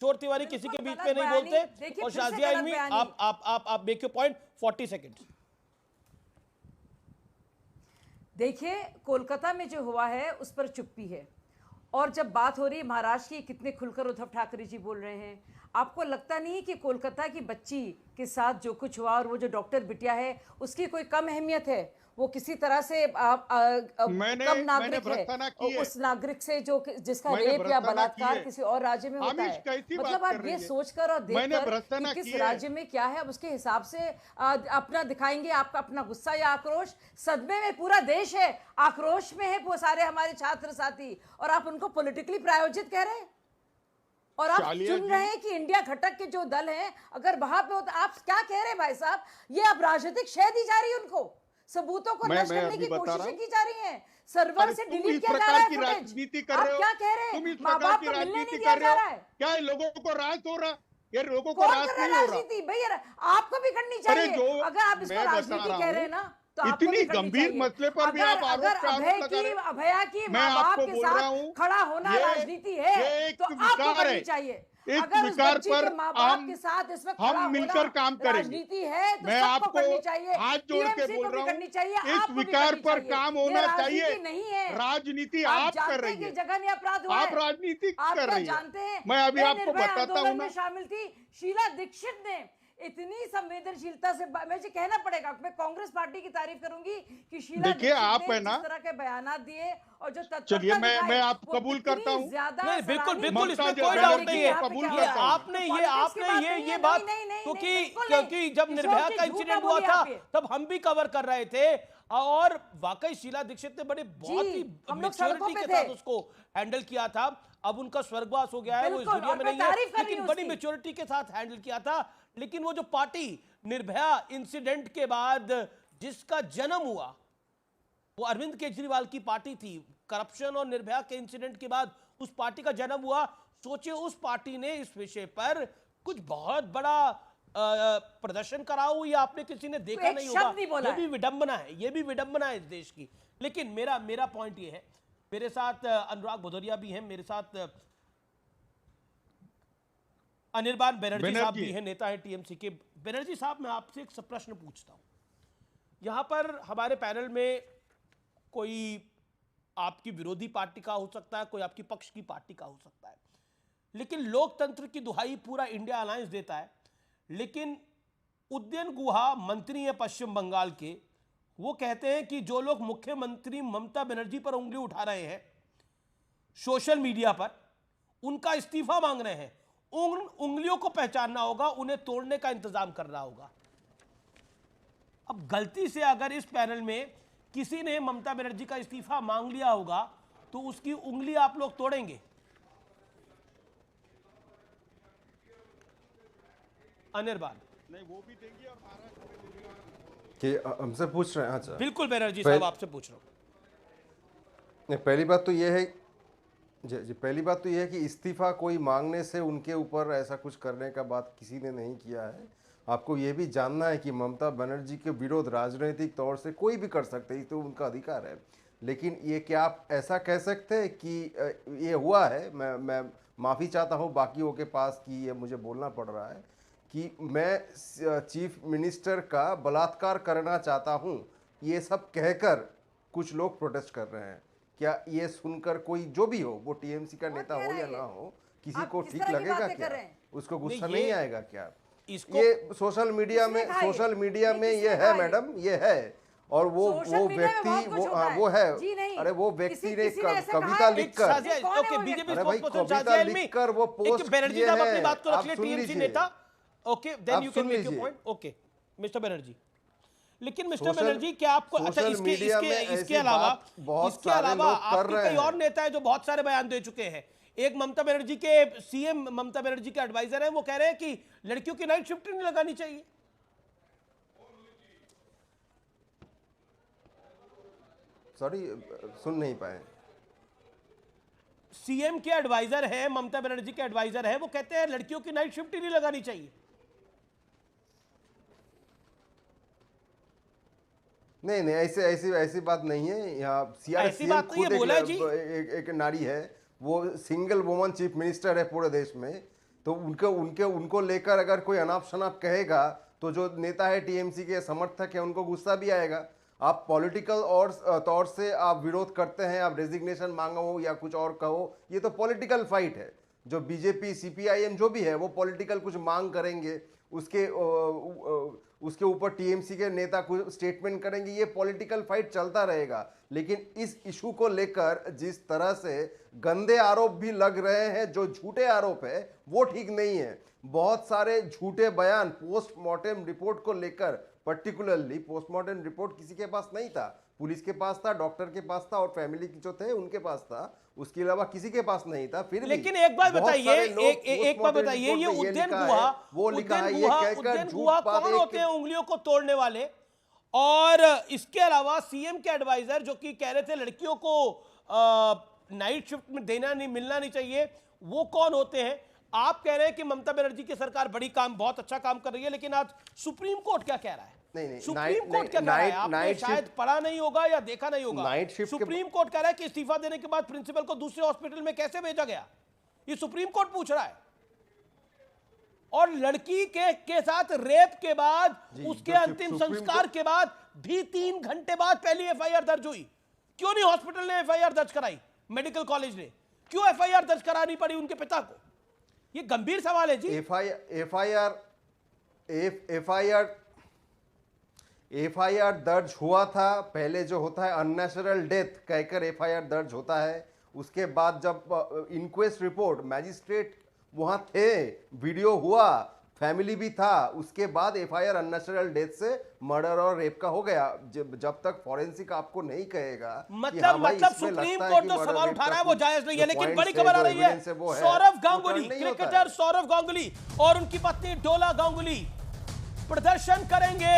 किशोर तिवारी किसी के बीच में नहीं बोलते। और शाजिया इल्मी, आप मेक योर पॉइंट, 40 सेकंड्स। देखिए, कोलकाता में जो हुआ है उस पर चुप्पी है, और जब बात हो रही है महाराष्ट्र की, कितने खुलकर उद्धव ठाकरे जी बोल रहे हैं। आपको लगता नहीं कि कोलकाता की बच्ची के साथ जो कुछ हुआ, और वो जो डॉक्टर बिटिया है उसकी कोई कम अहमियत है? वो किसी तरह से कम नागरिक है उस नागरिक से जो जिसका रेप या बलात्कार किसी और राज्य में होता है। मतलब आप ये सोचकर और देखकर कि किस राज्य में क्या है, अब उसके हिसाब से अपना दिखाएंगे आपका अपना गुस्सा या आक्रोश। सदमे में पूरा देश है, आक्रोश में है वो सारे हमारे छात्र साथी, और आप उनको पॉलिटिकली प्रायोजित कह रहे हैं। और आप चुन रहे हैं कि इंडिया घटक के जो दल हैं अगर वहां पे हो, तो आप क्या कह रहे हैं भाई साहब? ये अब राजनीतिक शय दी जा रही है उनको, सबूतों को नष्ट करने की कोशिशें की जा रही हैं, सर्वर से डिलीट किया जा रहा है फुटेज। आप क्या कह रहे हैं? माँ बाप को मिलने नहीं दिया जा रहा है क्या? लोगों को राज हो रहा, ये लोगों को राज नहीं हो रहा। भैया आपको भी करनी चाहिए, अगर आप इसको राजनीति कह रहे हैं ना, तो इतनी गंभीर मसले पर भी आप अगर अभया की माँ बाप के साथ खड़ा होना राजनीति है तो आपको करनी चाहिए। अगर उस बच्ची के माँ बाप के साथ इस वक्त हम मिलकर काम करेंगे, राजनीति है तो मैं सबको करनी आपको चाहिए, हाथ जोड़ के बोल रहा हूँ, इस विकार पर काम होना चाहिए। नहीं है राजनीति आप कर रही है, जगह नहीं अपराध हुआ, आप राजनीति कर रही जानते हैं। है। मैं अभी आपको बताता हूँ ना, शामिल थी शीला दीक्षित ने, इतनी संवेदनशीलता से मुझे कहना पड़ेगा, मैं कांग्रेस पार्टी की तारीफ करूंगी कि शीला देखिए आप है ना, इस तरह के बयानात दिए और जो चलिए मैं आप कबूल करता हूँ, नहीं बिल्कुल बिल्कुल, इसमें कोई डाउट नहीं है। आपने ये बात, क्योंकि जब निर्भया का इंसिडेंट हुआ था तब हम भी कवर कर रहे थे, और वाकई शीला दीक्षित ने बहुत ही मैच्योरिटी के साथ उसको हैंडल किया था। अब उनका स्वर्गवास हो गया है, वो इस दुनिया में नहीं है, लेकिन बड़ी मैच्योरिटी के साथ हैंडल किया था। लेकिन वो जो पार्टी निर्भया इंसिडेंट के बाद जिसका जन्म हुआ, वो अरविंद केजरीवाल की पार्टी थी। करप्शन और निर्भया के इंसिडेंट के बाद उस पार्टी का जन्म हुआ। सोचिए उस पार्टी ने इस विषय पर कुछ बहुत बड़ा प्रदर्शन करा हो, या आपने किसी ने देखा नहीं होगा। ये भी विडंबना है, ये भी विडंबना है इस देश की। लेकिन मेरा पॉइंट ये है, मेरे साथ अनुराग भदौरिया भी हैं, मेरे साथ अनिर्बान बनर्जी साहब भी हैं, नेता है टीएमसी के। बनर्जी साहब, मैं आपसे एक प्रश्न पूछता हूं। यहां पर हमारे पैनल में कोई आपकी विरोधी पार्टी का हो सकता है, कोई आपकी पक्ष की पार्टी का हो सकता है, लेकिन लोकतंत्र की दुहाई पूरा इंडिया अलायंस देता है। लेकिन उदयन गुहा मंत्री है पश्चिम बंगाल के, वो कहते हैं कि जो लोग मुख्यमंत्री ममता बनर्जी पर उंगली उठा रहे हैं सोशल मीडिया पर, उनका इस्तीफा मांग रहे हैं। उन उंगलियों को पहचानना होगा, उन्हें तोड़ने का इंतजाम करना होगा। अब गलती से अगर इस पैनल में किसी ने ममता बनर्जी का इस्तीफा मांग लिया होगा तो उसकी उंगली आप लोग तोड़ेंगे? अनिर्बान नहीं, वो भी देंगे और महाराष्ट्र कि हमसे पूछ रहे हैं? अच्छा बिल्कुल बनर्जी साहब, आपसे पूछ रहा हूं। पहली बात तो यह है जी, पहली बात तो यह है कि इस्तीफा कोई मांगने से उनके ऊपर ऐसा कुछ करने का बात किसी ने नहीं किया है। आपको ये भी जानना है कि ममता बनर्जी के विरोध राजनीतिक तौर से कोई भी कर सकते हैं, तो उनका अधिकार है। लेकिन ये क्या आप ऐसा कह सकते हैं कि ये हुआ है? मैं माफ़ी चाहता हूँ बाकियों के पास कि ये मुझे बोलना पड़ रहा है कि मैं चीफ मिनिस्टर का बलात्कार करना चाहता हूँ, ये सब कहकर कुछ लोग प्रोटेस्ट कर रहे हैं। क्या ये सुनकर कोई जो भी हो, वो टीएमसी का नेता हो या ना हो, किसी को ठीक लगेगा क्या? उसको गुस्सा नहीं आएगा क्या? ये सोशल मीडिया में ये है मैडम, ये है। और वो व्यक्ति वो है, अरे वो व्यक्ति ने कविता लिखकर, अरे भाई कविता लिखकर वो पोस्ट किए हैं। आप सुन लीजिए। Okay, then you can make your point. Okay mister Banerjee, लेकिन मिस्टर बनर्जी क्या आपको, अच्छा इसके अलावा आपके कई और नेता है जो बहुत सारे बयान दे चुके हैं। एक ममता बनर्जी के सीएम ममता बनर्जी के एडवाइजर हैं, वो कह रहे हैं कि लड़कियों की नाइट शिफ्ट नहीं लगानी चाहिए। सॉरी, सुन नहीं पाए। सीएम के एडवाइजर हैं, ममता बनर्जी के एडवाइजर हैं, वो कहते हैं लड़कियों की नाइट शिफ्ट ही नहीं लगानी चाहिए। नहीं, ऐसी बात नहीं है। यहाँ सीआरसीएम खुद एक नारी है, वो सिंगल वुमन चीफ मिनिस्टर है पूरे देश में। तो उनको लेकर अगर कोई अनाप शनाप कहेगा तो जो नेता है टीएमसी के समर्थक है उनको गुस्सा भी आएगा। आप पॉलिटिकल और तौर से आप विरोध करते हैं, आप रेजिग्नेशन मांगो या कुछ और कहो, ये तो पॉलिटिकल फाइट है। जो बीजेपी सीपीआईएम जो भी है वो पॉलिटिकल कुछ मांग करेंगे, उसके ऊपर टीएमसी के नेता कुछ स्टेटमेंट करेंगे, ये पॉलिटिकल फाइट चलता रहेगा। लेकिन इस इशू को लेकर जिस तरह से गंदे आरोप भी लग रहे हैं, जो झूठे आरोप है वो ठीक नहीं है। बहुत सारे झूठे बयान पोस्टमार्टम रिपोर्ट को लेकर, पर्टिकुलरली पोस्टमार्टम रिपोर्ट किसी के पास नहीं था, पुलिस के पास था, डॉक्टर के पास था और फैमिली की जो थे उनके पास था, उसके अलावा किसी के पास नहीं था। फिर लेकिन एक बात बताइए, एक बात बताइए, ये उद्यन गुहा, वो लिखा है, ये कहकर झूठ कौन होते हैं उंगलियों को तोड़ने वाले? और इसके अलावा सीएम के एडवाइजर जो कि कह रहे थे लड़कियों को नाइट शिफ्ट में देना नहीं, मिलना नहीं चाहिए, वो कौन होते हैं? आप कह रहे हैं कि ममता बनर्जी की सरकार बहुत अच्छा काम कर रही है, लेकिन आज सुप्रीम कोर्ट क्या कह रहा है? नहीं, सुप्रीम कोर्ट क्या कह रहा है? आपने शायद पढ़ा नहीं होगा या देखा नहीं होगा। नाइट शिफ्ट सुप्रीम कोर्ट कह रहा है कि इस्तीफा देने के बाद प्रिंसिपल को दूसरे हॉस्पिटल में कैसे भेजा गया, ये सुप्रीम कोर्ट पूछ रहा है। और लड़की के साथ रेप के बाद, उसके अंतिम संस्कार के बाद भी 3 घंटे बाद पहली एफआईआर दर्ज हुई। क्यों नहीं हॉस्पिटल ने एफआईआर दर्ज कराई? मेडिकल कॉलेज ने क्यों एफआईआर दर्ज करानी पड़ी उनके पिता को? ये गंभीर सवाल है जी। एफआईआर दर्ज हुआ था। पहले जो होता है अननेचुरल डेथ कहकर एफआईआर दर्ज होता है। उसके बाद जब इंक्वेस्ट रिपोर्ट, मैजिस्ट्रेट वहां थे, वीडियो हुआ, फैमिली भी था, उसके बाद एफआईआर अननेचुरल डेथ से मर्डर और रेप का हो गया। जब तक फॉरेंसिक आपको नहीं कहेगा, मतलब सुप्रीम कोर्ट जो सवाल उठा रहा है वो जायज नहीं है। लेकिन बड़ी खबर आ रही है, सौरव गांगुली, क्रिकेटर सौरव गांगुली और उनकी पत्नी डोला गांगुली प्रदर्शन करेंगे,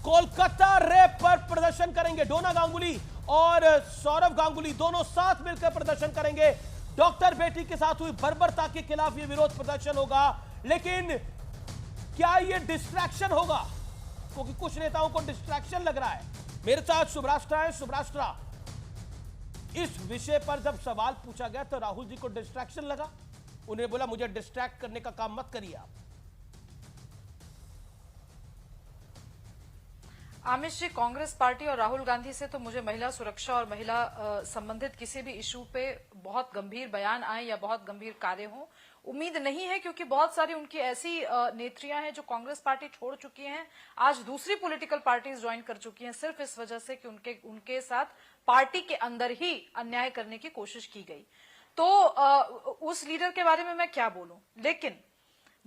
कोलकाता रेप पर प्रदर्शन करेंगे। डोना गांगुली और सौरव गांगुली दोनों साथ मिलकर प्रदर्शन करेंगे। डॉक्टर बेटी के साथ हुई बर्बरता के खिलाफ यह विरोध प्रदर्शन होगा। लेकिन क्या यह डिस्ट्रैक्शन होगा? क्योंकि कुछ नेताओं को डिस्ट्रैक्शन लग रहा है। मेरे साथ शुभराष्ट्रा है। शुभराष्ट्रा, इस विषय पर जब सवाल पूछा गया तो राहुल जी को डिस्ट्रैक्शन लगा, उन्हें बोला मुझे डिस्ट्रैक्ट करने का काम मत करिए आप। आमिष जी, कांग्रेस पार्टी और राहुल गांधी से तो मुझे महिला सुरक्षा और महिला संबंधित किसी भी इशू पे बहुत गंभीर बयान आए या बहुत गंभीर कार्य हो उम्मीद नहीं है, क्योंकि बहुत सारी उनकी ऐसी नेत्रियां हैं जो कांग्रेस पार्टी छोड़ चुकी हैं, आज दूसरी पॉलिटिकल पार्टीज ज्वाइन कर चुकी हैं, सिर्फ इस वजह से कि उनके साथ पार्टी के अंदर ही अन्याय करने की कोशिश की गई। तो उस लीडर के बारे में मैं क्या बोलूं। लेकिन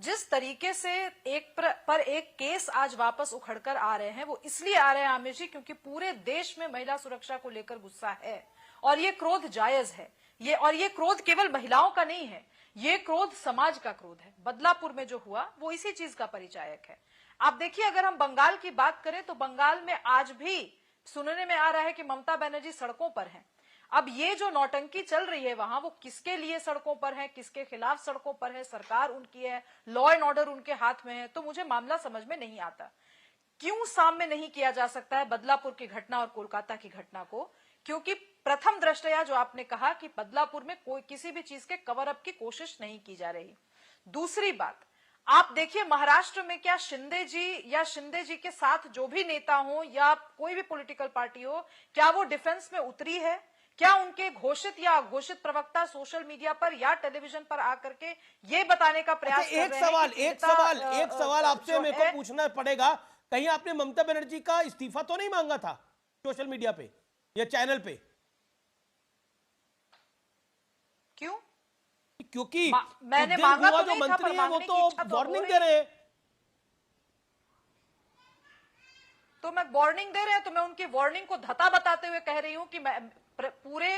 जिस तरीके से एक पर एक केस आज वापस उखड़कर आ रहे हैं, वो इसलिए आ रहे हैं आमिर जी, क्योंकि पूरे देश में महिला सुरक्षा को लेकर गुस्सा है और ये क्रोध जायज है। ये क्रोध केवल महिलाओं का नहीं है, ये क्रोध समाज का क्रोध है। बदलापुर में जो हुआ वो इसी चीज का परिचायक है। आप देखिए, अगर हम बंगाल की बात करें तो बंगाल में आज भी सुनने में आ रहा है कि ममता बनर्जी सड़कों पर हैं। अब ये जो नौटंकी चल रही है वहां, वो किसके लिए सड़कों पर है, किसके खिलाफ सड़कों पर है? सरकार उनकी है, लॉ एंड ऑर्डर उनके हाथ में है। तो मुझे मामला समझ में नहीं आता क्यों सामने नहीं किया जा सकता है बदलापुर की घटना और कोलकाता की घटना को, क्योंकि प्रथम दृष्टया जो आपने कहा कि बदलापुर में कोई किसी भी चीज के कवर अप की कोशिश नहीं की जा रही। दूसरी बात, आप देखिए महाराष्ट्र में क्या शिंदे जी के साथ जो भी नेता हो या कोई भी पॉलिटिकल पार्टी हो, क्या वो डिफेंस में उतरी है? क्या उनके घोषित या अघोषित प्रवक्ता सोशल मीडिया पर या टेलीविजन पर आकर के ये बताने का प्रयास कर रहे हैं? एक सवाल आपसे मेरे को पूछना पड़ेगा, कहीं आपने ममता बनर्जी का इस्तीफा तो नहीं मांगा था सोशल मीडिया पे या चैनल पे? क्यों? क्योंकि मैंने मांगा तो जो मंत्री है वो तो वार्निंग दे रहे हैं। तो मैं वार्निंग दे रहे हैं तो मैं उनकी वार्निंग को धता बताते हुए कह रही हूं कि मैं पूरे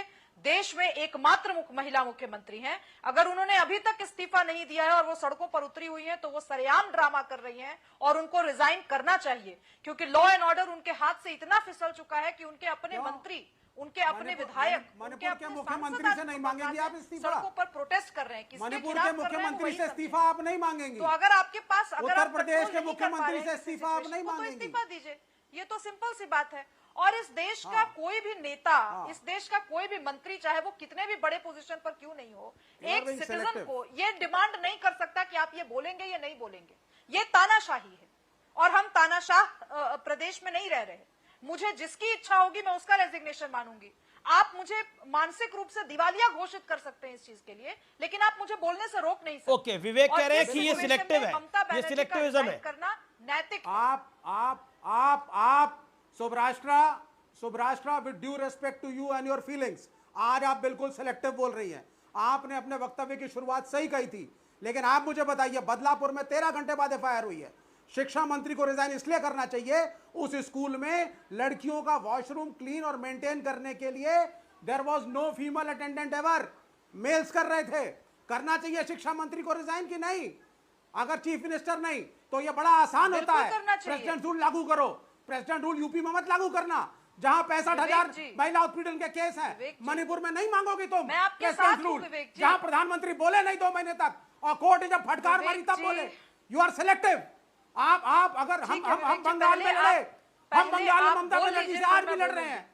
देश में एकमात्र महिला मुख्यमंत्री हैं। अगर उन्होंने अभी तक इस्तीफा नहीं दिया है और वो सड़कों पर उतरी हुई हैं तो वो सरेआम ड्रामा कर रही हैं और उनको रिजाइन करना चाहिए, क्योंकि लॉ एंड ऑर्डर उनके हाथ से इतना फिसल चुका है कि उनके अपने मंत्री, उनके अपने विधायक, उनके अपने मुख्यमंत्री से नहीं मांगेंगे आप इस्तीफा? सड़कों पर प्रोटेस्ट कर रहे हैं। मणिपुर के मुख्यमंत्री से इस्तीफा आप नहीं मांगेंगे? तो अगर आपके पास, उत्तर प्रदेश के मुख्यमंत्री से इस्तीफा आप नहीं मांगेंगे? इस्तीफा दीजिए, ये तो सिंपल सी बात है। और इस देश का कोई भी नेता, इस देश का कोई भी मंत्री, चाहे वो कितने भी बड़े पोजीशन पर क्यों नहीं हो, एक सिटीजन को ये डिमांड नहीं कर सकता कि आप ये बोलेंगे या नहीं बोलेंगे। ये तानाशाही है और हम तानाशाह प्रदेश में नहीं रह रहे। मुझे जिसकी इच्छा होगी मैं उसका रेजिग्नेशन मानूंगी। आप मुझे मानसिक रूप से दिवालिया घोषित कर सकते हैं इस चीज के लिए, लेकिन आप मुझे बोलने से रोक नहीं सकते। ओके, विवेक कह रहे हैं कि ये सिलेक्टिव है, ये सिलेक्टिविज्म है करना नैतिक। आप सुब्राष्ट्रा, with due respect to you and your feelings, आज आप बिल्कुल सिलेक्टिव बोल रही हैं। आपने अपने वक्तव्य की शुरुआत सही कही थी, लेकिन आप मुझे बताइए, बदलापुर में 13 घंटे बाद एफआईआर हुई है। शिक्षा मंत्री को रिजाइन इसलिए करना चाहिए, उस स्कूल में लड़कियों का वॉशरूम क्लीन और मेंटेन करने के लिए there was no female attendant ever, males कर रहे थे। करना चाहिए शिक्षा मंत्री को रिजाइन की नहीं? अगर चीफ मिनिस्टर नहीं तो यह बड़ा आसान होता है, प्रेसिडेंट रूल लागू करो। प्रेसिडेंट रूल यूपी में मत लागू करना, जहां 65,000 महिला उत्पीड़न के केस हैं। मणिपुर में नहीं मांगोगी तुम प्रेसिडेंट रूल, जहां प्रधानमंत्री बोले नहीं 2 महीने तक और कोर्ट ने जब फटकार मारी तब बोले। You are selective. आप अगर हम बंगाल में लड़े, हम बंगाल में ममता बनर्जी से आज भी लड़ रहे हैं,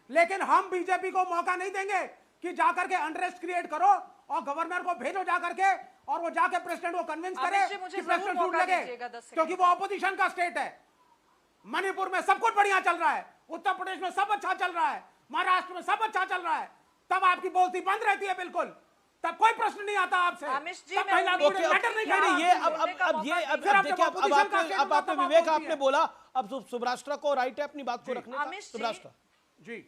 लेकिन हम बीजेपी को मौका नहीं देंगे कि जाकर के अनरेस्ट क्रिएट करो और गवर्नर को भेजो जाकर के, और वो जाके प्रेसिडेंट को कन्विंस करे कि प्रेसिडेंट रूल लगे, क्योंकि वो ऑपोजिशन का स्टेट है। मणिपुर में सब कुछ बढ़िया चल रहा है, उत्तर प्रदेश में सब अच्छा चल रहा है, महाराष्ट्र में सब अच्छा चल रहा है, तब आपकी बोलती बंद रहती है बिल्कुल, तब कोई प्रश्न नहीं आता आपसे। तब महिला मैटर नहीं कर रही। ये अब देखिए, अब आपने विवेक आपने बोला, अब सुब्राष्ट्रा को राइट है अपनी बात को रखने का। सुब्राष्ट्रा जी,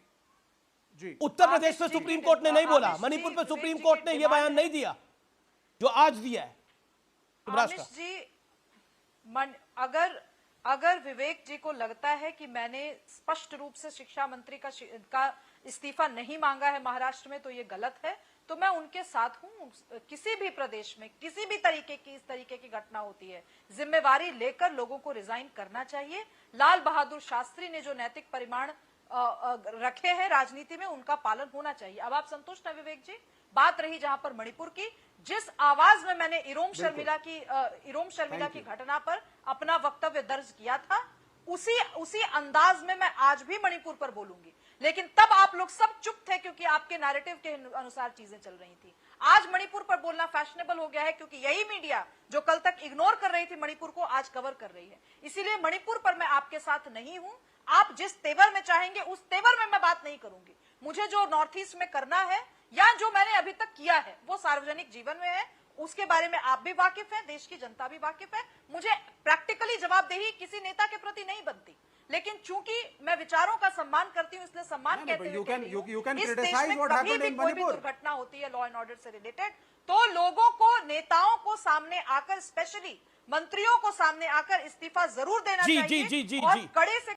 उत्तर प्रदेश पे सुप्रीम कोर्ट ने नहीं बोला, मणिपुर पे सुप्रीम कोर्ट ने ये बयान नहीं दिया जो आज दिया है। सुब्राष्ट्रा जी, अगर विवेक जी को लगता है कि मैंने स्पष्ट रूप से शिक्षा मंत्री का इस्तीफा नहीं मांगा है महाराष्ट्र में, तो ये गलत है, तो मैं उनके साथ हूं। किसी भी प्रदेश में किसी भी तरीके की इस तरीके की घटना होती है, जिम्मेवारी लेकर लोगों को रिजाइन करना चाहिए। लाल बहादुर शास्त्री ने जो नैतिक परिमाण रखे हैं राजनीति में, उनका पालन होना चाहिए। अब आप संतुष्ट हैं विवेक जी? बात रही जहां पर मणिपुर की, जिस आवाज में मैंने इरोम शर्मिला की घटना पर अपना वक्तव्य दर्ज किया था, उसी अंदाज में मैं आज भी मणिपुर पर बोलूंगी। लेकिन तब आप लोग सब चुप थे क्योंकि आपके नैरेटिव के अनुसार चीजें चल रही थी। आज मणिपुर पर बोलना फैशनेबल हो गया है, क्योंकि यही मीडिया जो कल तक इग्नोर कर रही थी मणिपुर को, आज कवर कर रही है। इसीलिए मणिपुर पर मैं आपके साथ नहीं हूं। आप जिस तेवर में चाहेंगे उस तेवर में मैं बात नहीं करूंगी। मुझे जो नॉर्थ ईस्ट में करना है या जो मैंने अभी तक किया है वो सार्वजनिक जीवन में है, उसके बारे में आप भी वाकिफ हैं, देश की जनता भी वाकिफ है। मुझे प्रैक्टिकली जवाबदेही किसी नेता के प्रति नहीं बनती, लेकिन चूंकि मैं विचारों का सम्मान करती हूं, इसलिए सम्मान कहते हुए इस देश में कभी भी कोई भी दुर्घटना होती है लॉ एंड ऑर्डर से रिलेटेड, तो लोगों को, नेताओं को सामने आकर, स्पेशली मंत्रियों को सामने आकर इस्तीफा जरूर देना चाहिए और कड़े से